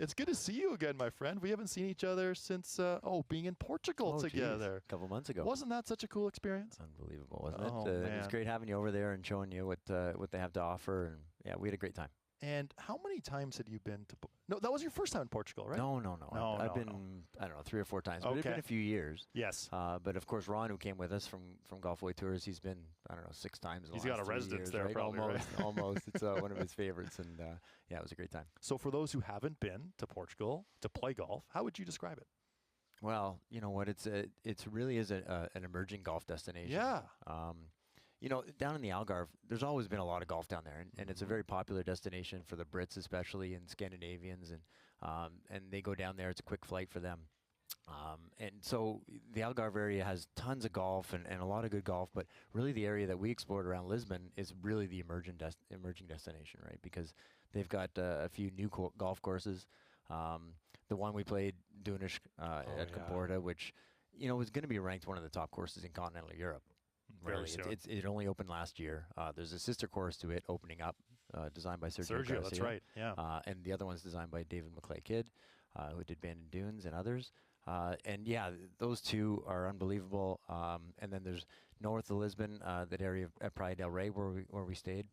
It's good to see you again, my friend. We haven't seen each other since being in Portugal together. A couple months ago. Wasn't that such a cool experience? Unbelievable, wasn't Oh, it? man. It was great having you over there and showing you what they have to offer. And yeah, we had a great time. And how many times had you been to? No, that was your first time in Portugal, right? No. I've been, I don't know, 3 or 4 times. But it's been a few years. Yes. But of course, Ron, who came with us from Golfway Tours, he's been, I don't know, 6 times. He's got a residence there, right? probably. Almost. It's one of his favorites, and yeah, it was a great time. So, for those who haven't been to Portugal to play golf, how would you describe it? Well, you know what? It's really is an emerging golf destination. Yeah. You know, down in the Algarve, there's always been a lot of golf down there, and it's a very popular destination for the Brits, especially, and Scandinavians, and they go down there. It's a quick flight for them. And so the Algarve area has tons of golf and a lot of good golf, but really the area that we explored around Lisbon is really the emerging destination, right? Because they've got a few new golf courses. The one we played, Dunish at Comporta, which, you know, was going to be ranked one of the top courses in continental Europe. Very soon. It only opened last year. There's a sister course to it opening up, designed by Sergio Garcia. That's right, yeah. And the other one's designed by David McClay-Kidd, who did Bandon Dunes and others. And yeah, those two are unbelievable. And then there's north of Lisbon, that area at Praia del Rey where we stayed.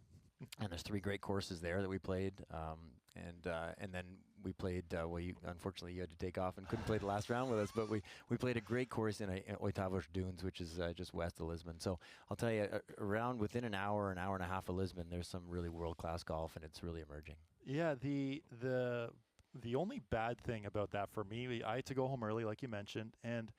And there's 3 great courses there that we played, and then we played. Unfortunately, you had to take off and couldn't play the last round with us. But we played a great course in Oitavos Dunes, which is just west of Lisbon. So I'll tell you, around within an hour and a half of Lisbon, there's some really world-class golf, and it's really emerging. Yeah, the only bad thing about that for me, I had to go home early, like you mentioned, and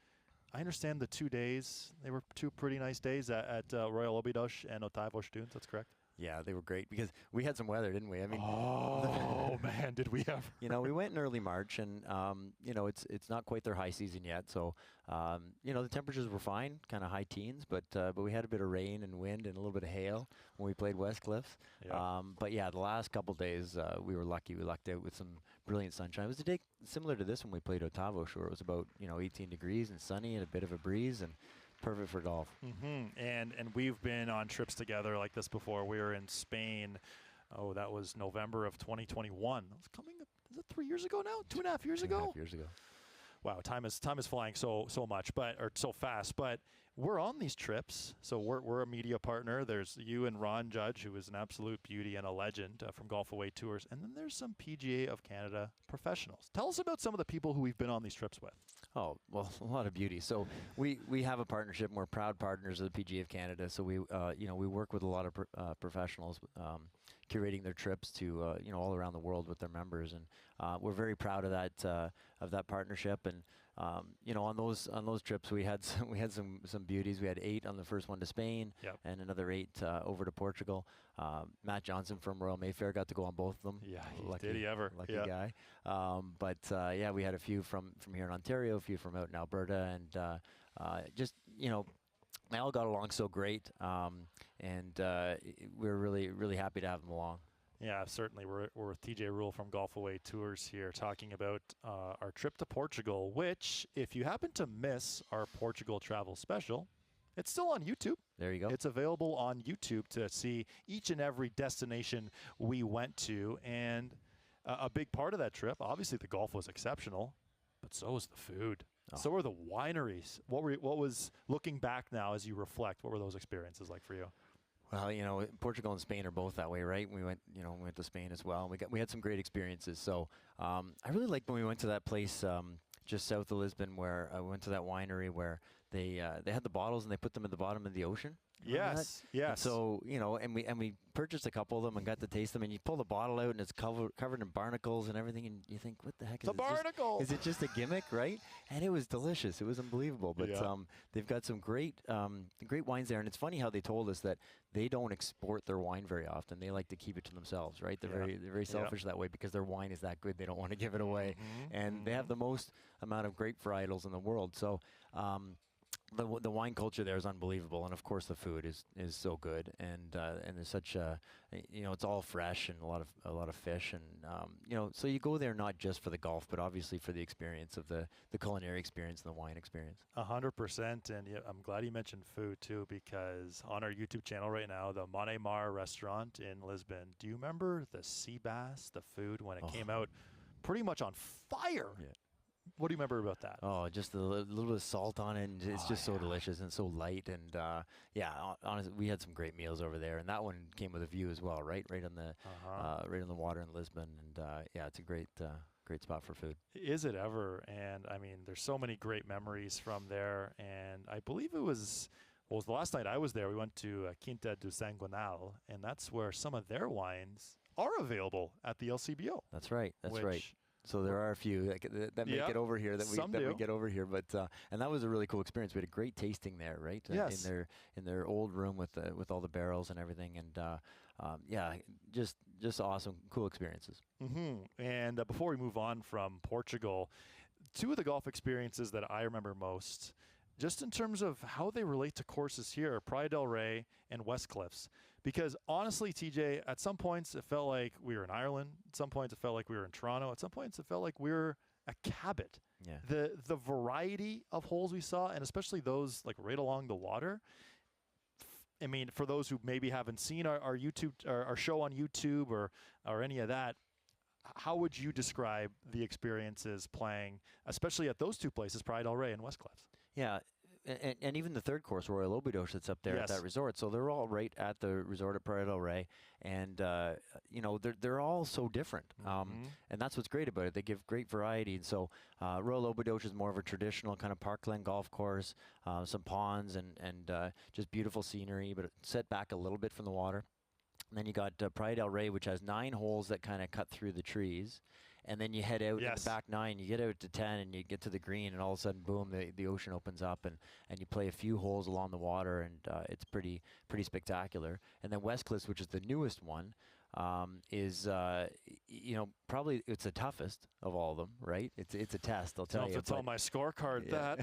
I understand the 2 days. They were 2 pretty nice days at Royal Óbidos and Oitavos Dunes. That's correct. Yeah, they were great because we had some weather, didn't we? I mean, man, did we ever? You know, we went in early March, and you know, it's not quite their high season yet. So, you know, the temperatures were fine, kind of high teens, but we had a bit of rain and wind and a little bit of hail when we played West Cliffs. Yeah. But yeah, the last couple of days we were lucky. We lucked out with some brilliant sunshine. It was a day similar to this when we played Oitavos, where it was about 18 degrees and sunny and a bit of a breeze and perfect for golf. Mm-hmm. And we've been on trips together like this before. We were in Spain. Oh, that was November of 2021. That was coming up. Is it 3 years ago now? 2.5 years ago? 2.5 years ago. Wow, time is flying so much, or so fast. But we're on these trips, so we're a media partner. There's you and Ron Judge, who is an absolute beauty and a legend from Golf Away Tours, and then there's some PGA of Canada professionals. Tell us about some of the people who we've been on these trips with. Oh, well, a lot of beauty. So we have a partnership. And we're proud partners of the PGA of Canada. So we work with a lot of professionals, curating their trips to all around the world with their members, and we're very proud of that partnership. And on those trips we had some beauties. We had 8 on the first one to Spain, yep, and another 8 over to Portugal. Matt Johnson from Royal Mayfair got to go on both of them. Yeah, Lucky guy. But we had a few from here in Ontario, a few from out in Alberta, and they all got along so great, and we're really, really happy to have them along. Yeah, certainly. We're with TJ Rule from Golf Away Tours here talking about our trip to Portugal, which, if you happen to miss our Portugal travel special, it's still on YouTube. There you go. It's available on YouTube to see each and every destination we went to. And a big part of that trip, obviously the golf was exceptional, but so was the food. Oh. So were the wineries. What was, looking back now as you reflect, what were those experiences like for you? Well, Portugal and Spain are both that way, right? We went to Spain as well. We had some great experiences. So I really liked when we went to that place just south of Lisbon, where I went to that winery where they had the bottles and they put them at the bottom of the ocean. Yes. And so and we purchased a couple of them and got to taste them. And you pull the bottle out and it's covered in barnacles and everything, and you think, what the heck is the barnacle? Is it just a gimmick, right? And it was delicious. It was unbelievable. But they've got some great wines there. And it's funny how they told us that they don't export their wine very often. They like to keep it to themselves, right? They're very selfish that way because their wine is that good. They don't want to give it away, and they have the most amount of grape varietals in the world. So. The wine culture there is unbelievable, and of course the food is so good, and there's such it's all fresh and a lot of fish, and so you go there not just for the golf, but obviously for the experience of the culinary experience and the wine experience. 100%, and I'm glad you mentioned food too, because on our YouTube channel right now, the Monemar restaurant in Lisbon. Do you remember the sea bass, the food when it came out? pretty much on fire. Yeah. What do you remember about that? Oh, just a little bit of salt on it, and it's just so delicious and so light. And honestly, we had some great meals over there, and that one came with a view as well, right on the water in Lisbon. And it's a great spot for food. Is it ever? And I mean, there's so many great memories from there. And I believe it was the last night I was there. We went to Quinta do Sanguinal, and that's where some of their wines are available at the LCBO. That's right. That's right. So there are a few that make it over here that we get over here, but and that was a really cool experience. We had a great tasting there, right? Yes. In their old room with all the barrels and everything, and just awesome, cool experiences. Mm-hmm. And before we move on from Portugal, two of the golf experiences that I remember most, just in terms of how they relate to courses here, are Praia del Rey and West Cliffs. Because honestly, TJ, at some points it felt like we were in Ireland. At some points it felt like we were in Toronto. At some points it felt like we were at Cabot. Yeah. The variety of holes we saw, and especially those like right along the water. I mean, for those who maybe haven't seen our YouTube, our show on YouTube or any of that, how would you describe the experiences playing, especially at those two places, Praia del Rey and West Cliffs? Yeah. And even the third course, Royal Obidos, that's up there at that resort. So they're all right at the resort at Praia del Rey, and they're all so different. And that's what's great about it. They give great variety. And so Royal Obidos is more of a traditional kind of parkland golf course, some ponds and just beautiful scenery, but set back a little bit from the water. And then you got Praia del Rey, which has 9 holes that kind of cut through the trees. And then you head out in the back 9, you get out to 10, and you get to the green, and all of a sudden, boom, the ocean opens up, and you play a few holes along the water, and it's pretty spectacular. And then West Cliffs, which is the newest one, is probably it's the toughest of all of them, right? It's a test, I'll tell you. It's on my scorecard, that.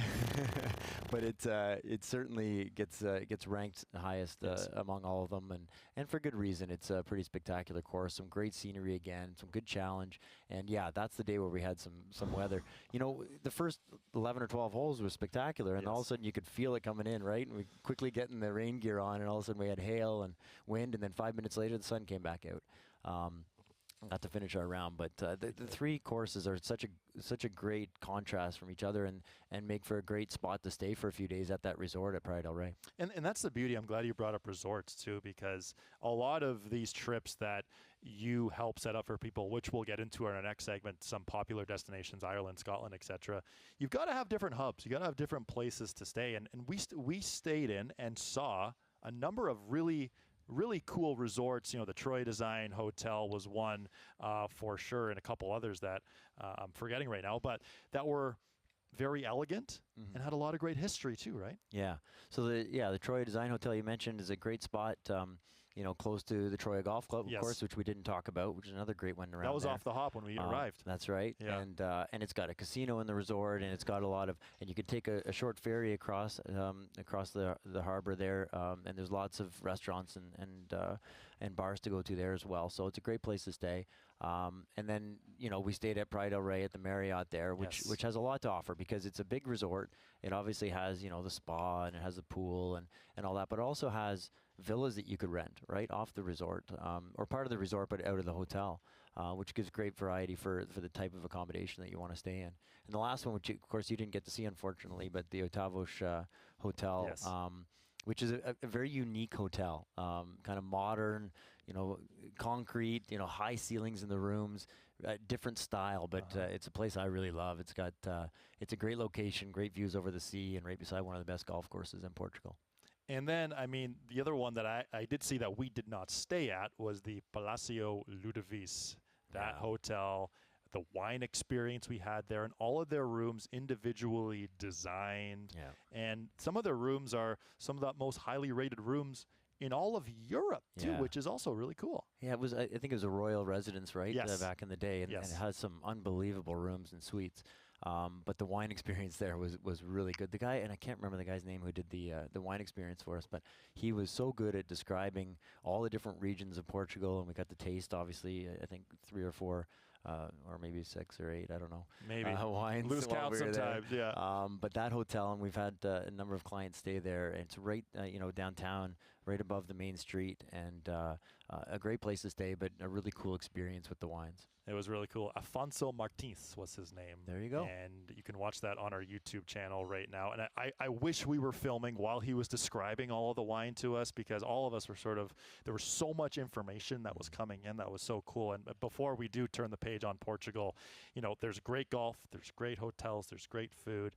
But it certainly gets ranked highest among all of them, and for good reason. It's a pretty spectacular course, some great scenery again, some good challenge, and that's the day where we had some weather. The first 11 or 12 holes were spectacular, and all of a sudden you could feel it coming in, right? And we quickly getting the rain gear on, and all of a sudden we had hail and wind, and then 5 minutes later the sun came back out. Got to finish our round, but the 3 courses are such a great contrast from each other, and make for a great spot to stay for a few days at that resort at Praia del Rey. And that's the beauty. I'm glad you brought up resorts too, because a lot of these trips that you help set up for people, which we'll get into in our next segment, some popular destinations, Ireland, Scotland, etc. You've got to have different hubs. You got to have different places to stay, and we stayed in and saw a number of really cool resorts. The Troy Design Hotel was one for sure, and a couple others that I'm forgetting right now, but that were very elegant and had a lot of great history too, right? Yeah. So the Troy Design Hotel you mentioned is a great spot. Close to the Troy Golf Club, of course, which we didn't talk about, which is another great one around there. That was there. off the hop when we arrived. That's right. Yeah. And it's got a casino in the resort, and it's got a lot of, and you could take a short ferry across the harbor there, and there's lots of restaurants and bars to go to there as well. So it's a great place to stay. And then we stayed at Praia del Rey at the Marriott there, which has a lot to offer because it's a big resort. It obviously has the spa, and it has the pool and all that, but it also has villas that you could rent right off the resort, or part of the resort but out of the hotel, which gives great variety for the type of accommodation that you want to stay in. And the last one, which of course you didn't get to see unfortunately, but the Otavos Hotel, which is a very unique hotel, kind of modern, concrete, high ceilings in the rooms, different style, but it's a place I really love. It's got it's a great location, great views over the sea, and right beside one of the best golf courses in Portugal. And then, the other one that I did see that we did not stay at was the Palacio Ludovice, that hotel, the wine experience we had there, and all of their rooms individually designed. Yeah. And some of their rooms are some of the most highly rated rooms in all of Europe, too, which is also really cool. Yeah, it was. I think it was a royal residence, right? Yes. Back in the day, and it has some unbelievable rooms and suites. But the wine experience there was really good. The guy, and I can't remember the guy's name who did the wine experience for us, but he was so good at describing all the different regions of Portugal, and we got to taste, obviously, I think 3 or 4, or maybe 6 or 8, I don't know. Maybe. Wines. Lose count sometimes, But that hotel, and we've had a number of clients stay there, and it's right, downtown, right above the main street, and a great place to stay, but a really cool experience with the wines. It was really cool. Afonso Martins was his name. There you go. And you can watch that on our YouTube channel right now. And I wish we were filming while he was describing all of the wine to us, because all of us were there was so much information that was coming in that was so cool. And before we do turn the page on Portugal, there's great golf, there's great hotels, there's great food.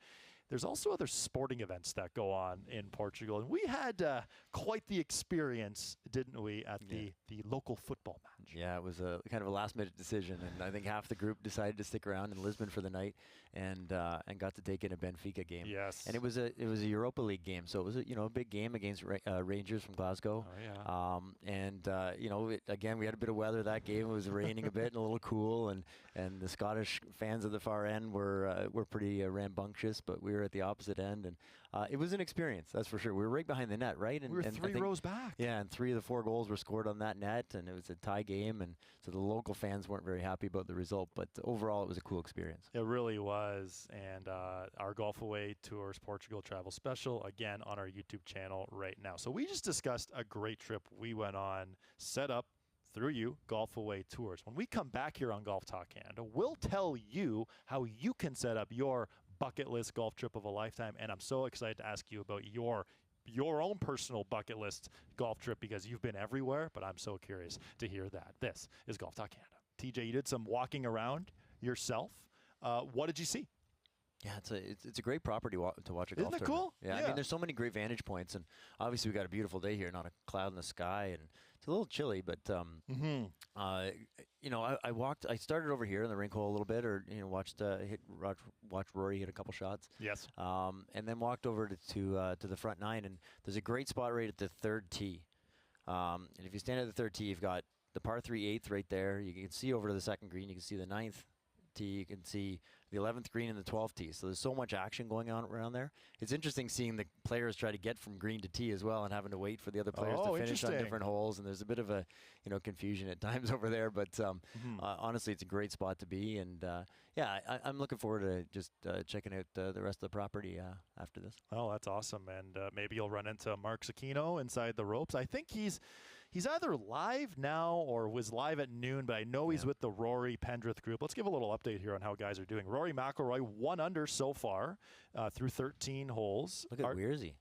There's also other sporting events that go on in Portugal. And we had quite the experience, didn't we, at the local football match? Yeah, it was a kind of a last-minute decision, and I think half the group decided to stick around in Lisbon for the night, and got to take in a Benfica game. Yes. And it was a Europa League game, so it was a big game against Rangers from Glasgow. Oh yeah. Again, we had a bit of weather that game. It was raining a bit and a little cool, and the Scottish fans at the far end were pretty rambunctious, but we were at the opposite end, and it was an experience, that's for sure. We were right behind the net, right? And we were three rows back. Yeah, and 3 of the 4 goals were scored on that net, and it was a tie game, and so the local fans weren't very happy about the result, but overall it was a cool experience. It really was, and our Golf Away Tours Portugal travel special, again, on our YouTube channel right now. So we just discussed a great trip we went on, set up through you, Golf Away Tours. When we come back here on Golf Talk Canada, we'll tell you how you can set up your bucket list golf trip of a lifetime, and I'm so excited to ask you about your own personal bucket list golf trip, because you've been everywhere, but I'm so curious to hear that. This is Golf Talk Canada. TJ, you did some walking around yourself. What did you see? Yeah, it's a great property to watch a golf tournament. Isn't it cool? Yeah, I mean, there's so many great vantage points, and obviously we got a beautiful day here, not a cloud in the sky, and it's a little chilly, but I started over here in the rink hole a little bit, or watched Rory hit a couple shots. Yes. And then walked over to the front 9, and there's a great spot right at the 3rd tee. And if you stand at the 3rd tee, you've got the par 3 8th right there. You can see over to the 2nd green. You can see the 9th tee. You can see the 11th green and the 12th tee. So there's so much action going on around there. It's interesting seeing the players try to get from green to tee as well, and having to wait for the other players to finish on different holes. And there's a bit of a confusion at times over there. But honestly, it's a great spot to be. And I'm looking forward to just checking out the rest of the property after this. Oh, that's awesome. And maybe you'll run into Mark Cicchino inside the ropes. I think he's either live now or was live at noon, but I know he's with the Rory Pendrith group. Let's give a little update here on how guys are doing. Rory McIlroy 1 under so far through 13 holes. Look at Wearsy.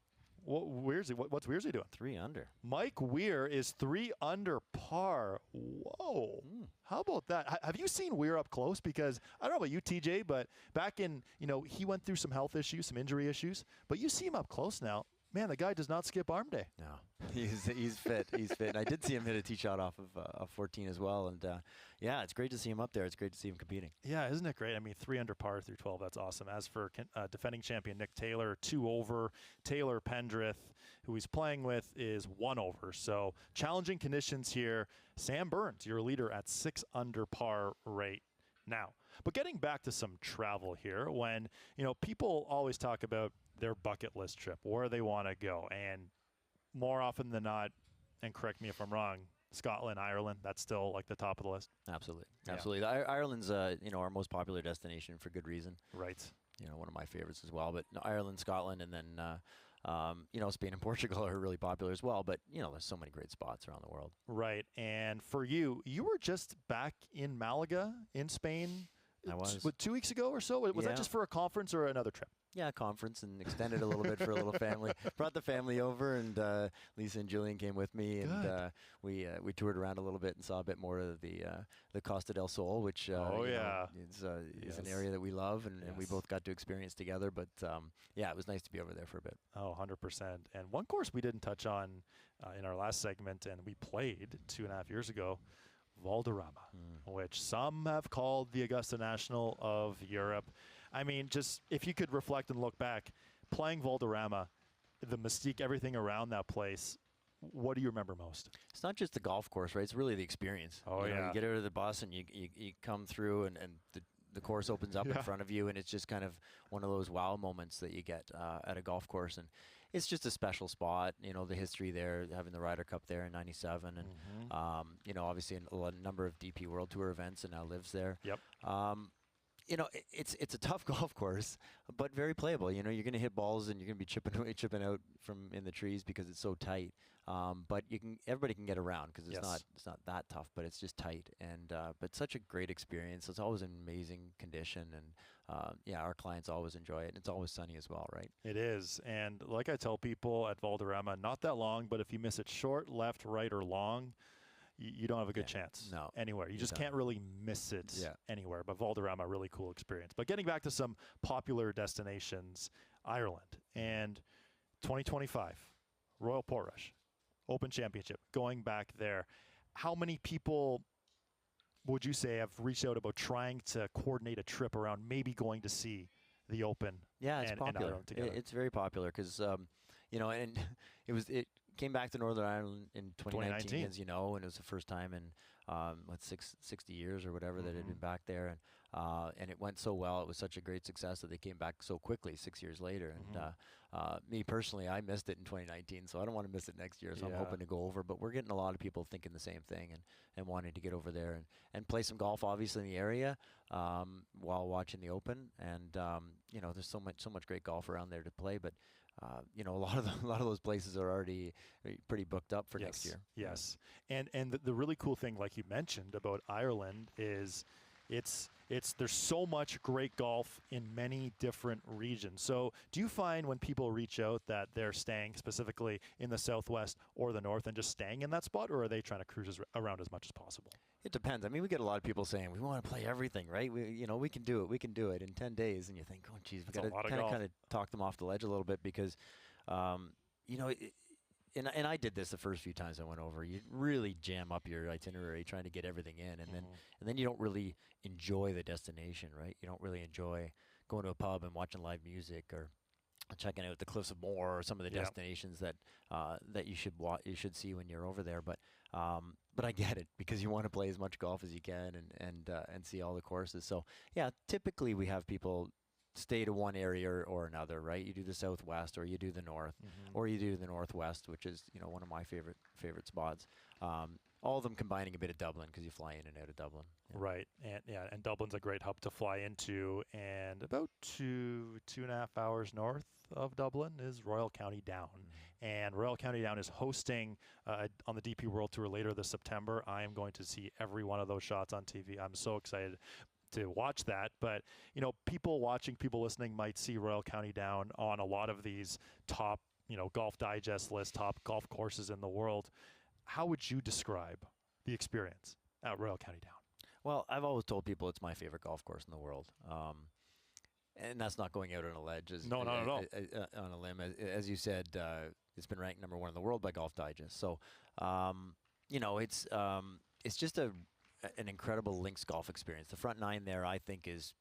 What's Wearsy doing? 3 under. Mike Weir is 3 under par. Whoa. How about that? Have you seen Weir up close? Because I don't know about you, TJ, but back in, he went through some health issues, some injury issues, but you see him up close now. Man, the guy does not skip arm day. No, he's fit. He's fit. And I did see him hit a tee shot off of 14 as well. And it's great to see him up there. It's great to see him competing. Yeah, isn't it great? I mean, 3 under par through 12. That's awesome. As for defending champion Nick Taylor, 2 over. Taylor Pendrith, who he's playing with, is 1 over. So challenging conditions here. Sam Burns, your leader, at 6 under par right now. But getting back to some travel here, when people always talk about their bucket list trip, where they want to go, and more often than not, and correct me if I'm wrong, Scotland, Ireland, that's still like the top of the list. Absolutely. Ireland's our most popular destination for good reason. Right. One of my favorites as well. But Ireland, Scotland, and then Spain and Portugal are really popular as well. But there's so many great spots around the world. Right. And for you were just back in Malaga in Spain. I was. 2 weeks ago or so? Was that just for a conference or another trip? Yeah, conference, and extended a little bit for a little family. Brought the family over, and Lisa and Julian came with me, and we toured around a little bit and saw a bit more of the Costa del Sol, which is an area that we love, and we both got to experience together. But it was nice to be over there for a bit. Oh, 100%. And one course we didn't touch on in our last segment, and we played 2.5 years ago, Valderrama, which some have called the Augusta National of Europe. I mean, just if you could reflect and look back, playing Valderrama, the mystique, everything around that place, what do you remember most? It's not just the golf course, right? It's really the experience. You get out of the bus and you come through, and the course opens up in front of you, and it's just kind of one of those wow moments that you get at a golf course. And it's just a special spot, the history there, having the Ryder Cup there in '97, and obviously a number of DP World Tour events, and now lives there. Yep. it's a tough golf course, but very playable. You're going to hit balls and you're going to be chipping out from in the trees because it's so tight. But everybody can get around because it's not that tough, but it's just tight. And but such a great experience. It's always an amazing condition, and our clients always enjoy it. And it's always sunny as well, right? It is, and like I tell people at Valderrama, not that long, but if you miss it short, left, right, or long, you don't have a good chance anywhere. You just can't really miss it anywhere. But Valderrama, really cool experience. But getting back to some popular destinations, Ireland, and 2025, Royal Portrush, Open Championship, going back there. How many people would you say have reached out about trying to coordinate a trip around maybe going to see the Open? Yeah, it's popular. It's very popular because, and it came back to Northern Ireland in 2019, as you know, and it was the first time in 60 years or whatever that it had been back there, and it went so well. It was such a great success that they came back so quickly 6 years later. And me personally, I missed it in 2019, so I don't want to miss it next year. So I'm hoping to go over. But we're getting a lot of people thinking the same thing and wanting to get over there and play some golf, obviously in the area while watching the Open. And there's so much great golf around there to play, but. A lot of those places are already pretty booked up for next year. Yes, and the really cool thing, like you mentioned about Ireland, is there's so much great golf in many different regions. So do you find when people reach out that they're staying specifically in the Southwest or the North and just staying in that spot, or are they trying to cruise around as much as possible? It depends. I mean, we get a lot of people saying we want to play everything, right? We can do it. We can do it in 10 days, and you think, oh, geez, we got to kind of talk them off the ledge a little bit because, and I did this the first few times I went over. You really jam up your itinerary trying to get everything in, and then you don't really enjoy the destination, right? You don't really enjoy going to a pub and watching live music or checking out the Cliffs of Moher or some of the destinations that you should see when you're over there. But I get it because you want to play as much golf as you can and see all the courses. So yeah, typically we have people stay to one area or another, right? You do the Southwest or you do the North or you do the Northwest, which is one of my favorite spots. All of them combining a bit of Dublin because you fly in and out of Dublin. Yeah. Right, and Dublin's a great hub to fly into, and about 2.5 hours north of Dublin is Royal County Down. And Royal County Down is hosting on the DP World Tour later this September. I am going to see every one of those shots on TV. I'm so excited to watch that. But, people listening might see Royal County Down on a lot of these top, Golf Digest list, top golf courses in the world. How would you describe the experience at Royal County Down? Well, I've always told people it's my favorite golf course in the world. And that's not going out on a ledge. No, not at all. On a limb. As you said, it's been ranked #1 in the world by Golf Digest. So, it's just an incredible links golf experience. The front nine there, I think, is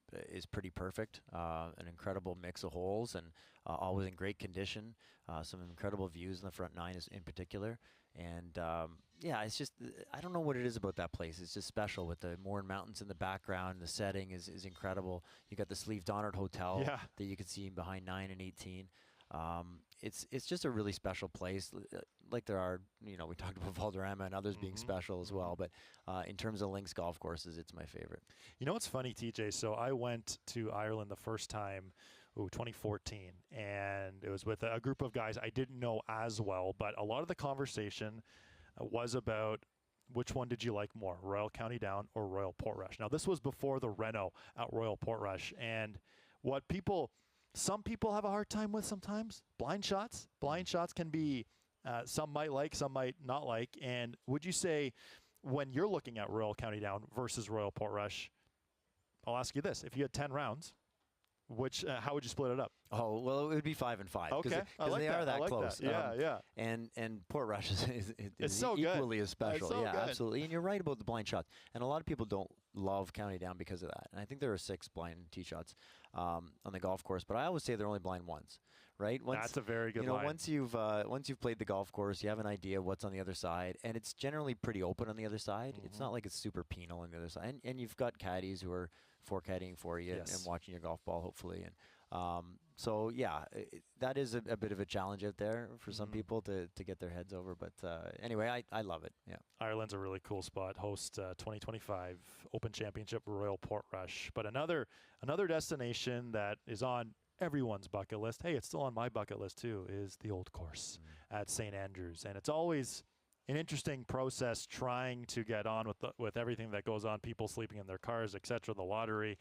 pretty perfect. An incredible mix of holes and always in great condition. Some incredible views in the front nine in particular. And it's just, I don't know what it is about that place. It's just special with the Mourne Mountains in the background. The setting is incredible. You got the Sleeve Donard Hotel that you can see behind 9 and 18. It's just a really special place. Like there are, we talked about Valderrama and others being special as well. But in terms of links golf courses, it's my favorite. What's funny, TJ? So I went to Ireland the first time, 2014, and it was with a group of guys I didn't know as well, but a lot of the conversation was about which one did you like more, Royal County Down or Royal Portrush. Now, this was before the reno at Royal Portrush, and some people have a hard time with sometimes, blind shots. Blind shots can be, some might like, some might not like, and would you say when you're looking at Royal County Down versus Royal Portrush, I'll ask you this, if you had 10 rounds, how would you split it up? Oh, well, it would be 5 and 5. Okay, because they are that close. That. Yeah. And Portrush is so equally as special. So good. Absolutely. And you're right about the blind shots. And a lot of people don't love County Down because of that. And I think there are 6 blind tee shots on the golf course, but I always say they're only blind once. Right? That's a very good line. Once you've played the golf course, you have an idea what's on the other side, and it's generally pretty open on the other side. It's not like it's super penal on the other side. And you've got caddies who are forecadding for you Yes. and watching your golf ball, hopefully. And so yeah, that is a bit of a challenge out there for some people to get their heads over. But anyway, I love it. Yeah, Ireland's a really cool spot. Host 2025 Open Championship Royal Portrush, but another destination that is on everyone's bucket list. Hey, it's still on my bucket list too. Is the Old Course at St. Andrews, and it's always an interesting process trying to get on with everything that goes on. People sleeping in their cars, etc. The lottery.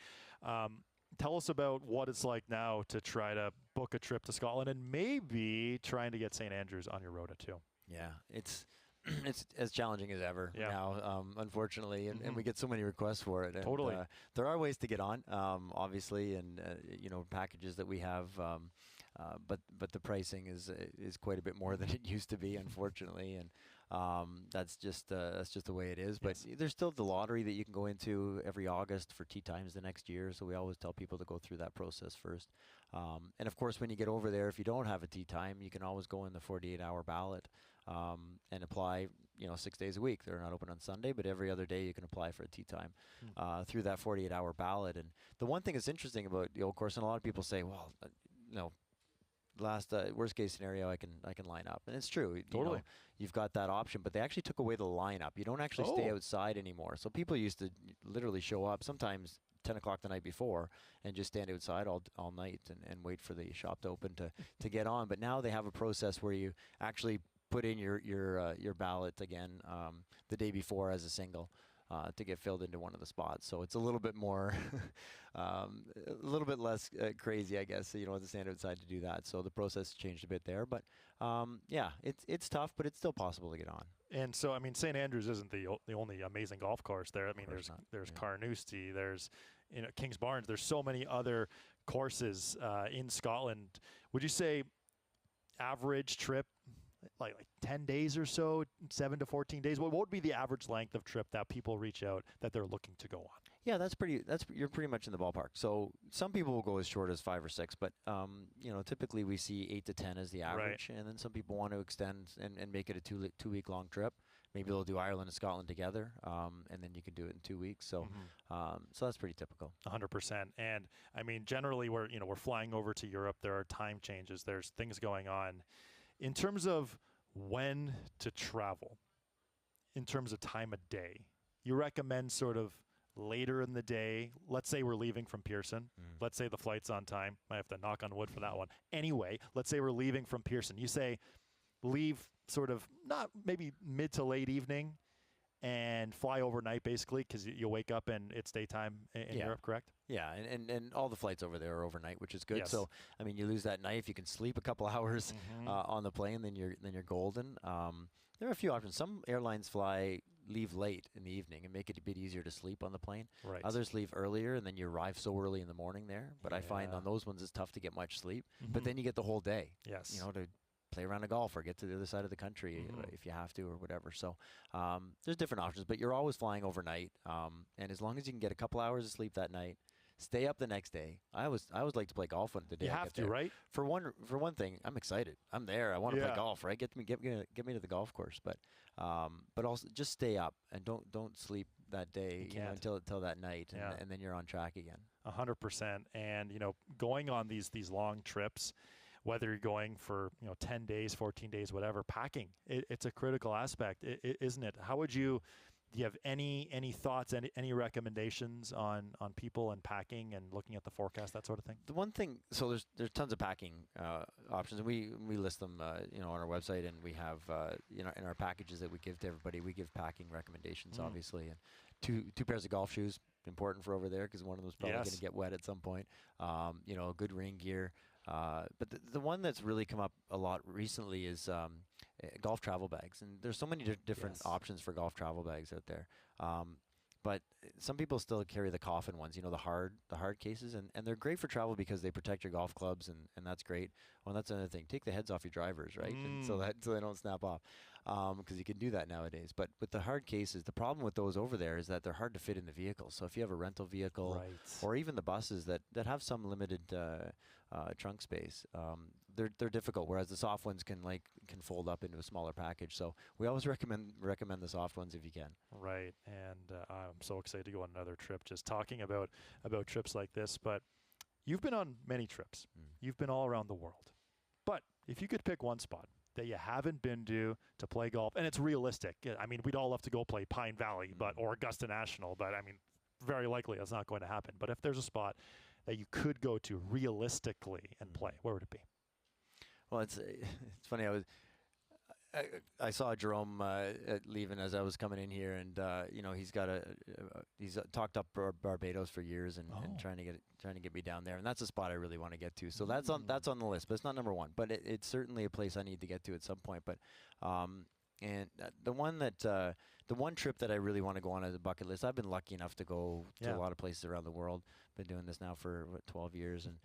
Tell us about what it's like now to try to book a trip to Scotland and maybe trying to get St. Andrews on your rota too. Yeah, it's as challenging as ever now, unfortunately, and we get so many requests for it. And, Totally. There are ways to get on, obviously, and packages that we have, but the pricing is quite a bit more than it used to be, unfortunately, and that's just the way it is. But there's still the lottery that you can go into every August for tee times the next year. So we always tell people to go through that process first. And of course, when you get over there, if you don't have a tee time, you can always go in the 48-hour ballot and apply. 6 days a week. They're not open on Sunday, but every other day you can apply for a tee time through that 48-hour ballot. And the one thing that's interesting about the Old Course, and a lot of people say, well, last worst case scenario, I can line up, and it's true. Totally. You've got that option, but they actually took away the lineup. You don't actually stay outside anymore. So people used to literally show up sometimes 10 o'clock the night before and just stand outside all night and wait for the shop to open to get on. But now they have a process where you actually put in your ballot again the day before as a single. To get filled into one of the spots. So it's a little bit more, a little bit less crazy, I guess, so you don't have to stand outside to do that. So the process changed a bit there. But, it's tough, but it's still possible to get on. And so, I mean, St. Andrews isn't the only amazing golf course there. I mean, there's Carnoustie, there's Kings Barnes. There's so many other courses in Scotland. Would you say average trip, like 10 days or so, 7 to 14 days? What would be the average length of trip that people reach out that they're looking to go on? Yeah, you're pretty much in the ballpark. So some people will go as short as 5 or 6, but typically we see 8 to 10 as the average, and then some people want to extend and make it a 2 week long trip. Maybe they'll do Ireland and Scotland together, and then you can do it in 2 weeks. So, so that's pretty typical. 100%. And I mean, generally, we're flying over to Europe. There are time changes. There's things going on. In terms of when to travel, in terms of time of day, you recommend sort of later in the day. Let's say we're leaving from Pearson. Let's say the flight's on time. I have to knock on wood for that one. Anyway, let's say we're leaving from Pearson. You say leave sort of not maybe mid to late evening and fly overnight, basically, because you'll wake up and it's daytime in Europe, correct? Yeah, and all the flights over there are overnight, which is good. Yes. So, I mean, you lose that night. If you can sleep a couple hours on the plane, then you're golden. There are a few options. Some airlines leave late in the evening and make it a bit easier to sleep on the plane. Right. Others leave earlier, and then you arrive so early in the morning there. But I find on those ones it's tough to get much sleep. But then you get the whole day. Yes. To play around a golf or get to the other side of the country if you have to or whatever. So there's different options, but you're always flying overnight. And as long as you can get a couple hours of sleep that night, stay up the next day. I always like to play golf on the day You I have get to, there. right? For one thing, I'm excited. I'm there. I want to play golf, right? Get me to the golf course, but also just stay up and don't sleep that day until that night, and then you're on track again. 100%. And going on these long trips, whether you're going for 10 days, 14 days, whatever, packing, it's a critical aspect, isn't it? How would you? Do you have any thoughts, any recommendations on people and packing and looking at the forecast, that sort of thing? The one thing, so there's tons of packing options, and we list them, on our website, and we have, in our packages that we give to everybody, we give packing recommendations, obviously, and two pairs of golf shoes, important for over there because one of them is probably going to get wet at some point. Good rain gear. But the one that's really come up a lot recently is golf travel bags, and there's so many different options for golf travel bags out there. But some people still carry the coffin ones, the hard cases, and they're great for travel because they protect your golf clubs, and that's great. Well, that's another thing. Take the heads off your drivers, right? And so they don't snap off, because you can do that nowadays. But with the hard cases, the problem with those over there is that they're hard to fit in the vehicle. So if you have a rental vehicle, or even the buses that have some limited trunk space, they're difficult. Whereas the soft ones can fold up into a smaller package. So we always recommend the soft ones if you can. Right, and I'm so excited to go on another trip. Just talking about trips like this, but you've been on many trips. You've been all around the world. But if you could pick one spot that you haven't been to play golf, and it's realistic. I mean, we'd all love to go play Pine Valley, or Augusta National, but I mean, very likely that's not going to happen. But if there's a spot that you could go to realistically and play, where would it be? Well, it's funny. I saw Jerome leaving as I was coming in here, and he's talked up Barbados for years, and trying to get me down there, and that's a spot I really want to get to. So that's on the list, but it's not number one. But it's certainly a place I need to get to at some point. But and the one trip that I really want to go on as a bucket list, I've been lucky enough to go to a lot of places around the world. Been doing this now for 12 years, and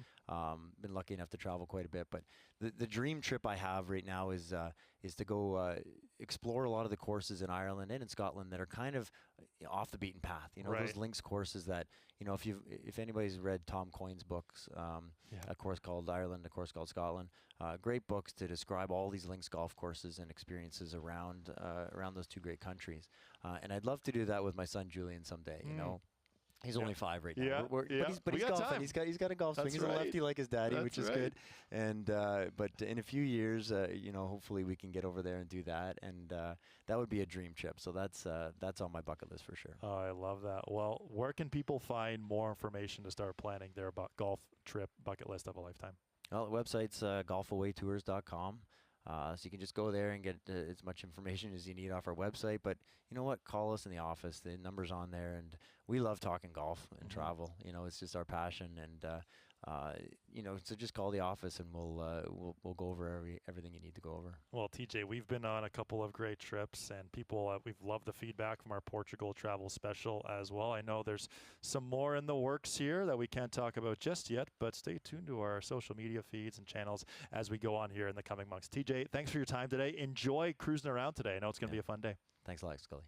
been lucky enough to travel quite a bit. But the dream trip I have right now is to go explore a lot of the courses in Ireland and in Scotland that are kind of off the beaten path. Those links courses that if anybody's read Tom Coyne's books, a course called Ireland, a course called Scotland, great books to describe all these links golf courses and experiences around those two great countries. And I'd love to do that with my son Julian someday. He's only 5 right now. But he's golfing. He's got a golf swing. He's a lefty like his daddy, which is good. And but in a few years, hopefully we can get over there and do that. And that would be a dream trip. So that's on my bucket list for sure. Oh, I love that. Well, where can people find more information to start planning their golf trip bucket list of a lifetime? Well, the website's golfawaytours.com. So you can just go there and get as much information as you need off our website. But you know what? Call us in the office. The number's on there, and we love talking golf and travel. It's just our passion, and so just call the office, and we'll go over everything you need to go over. Well, TJ, we've been on a couple of great trips, and people we've loved the feedback from our Portugal travel special as well. I know there's some more in the works here that we can't talk about just yet, but stay tuned to our social media feeds and channels as we go on here in the coming months. TJ, thanks for your time today. Enjoy cruising around today. I know it's going to be a fun day. Thanks a lot, Scully.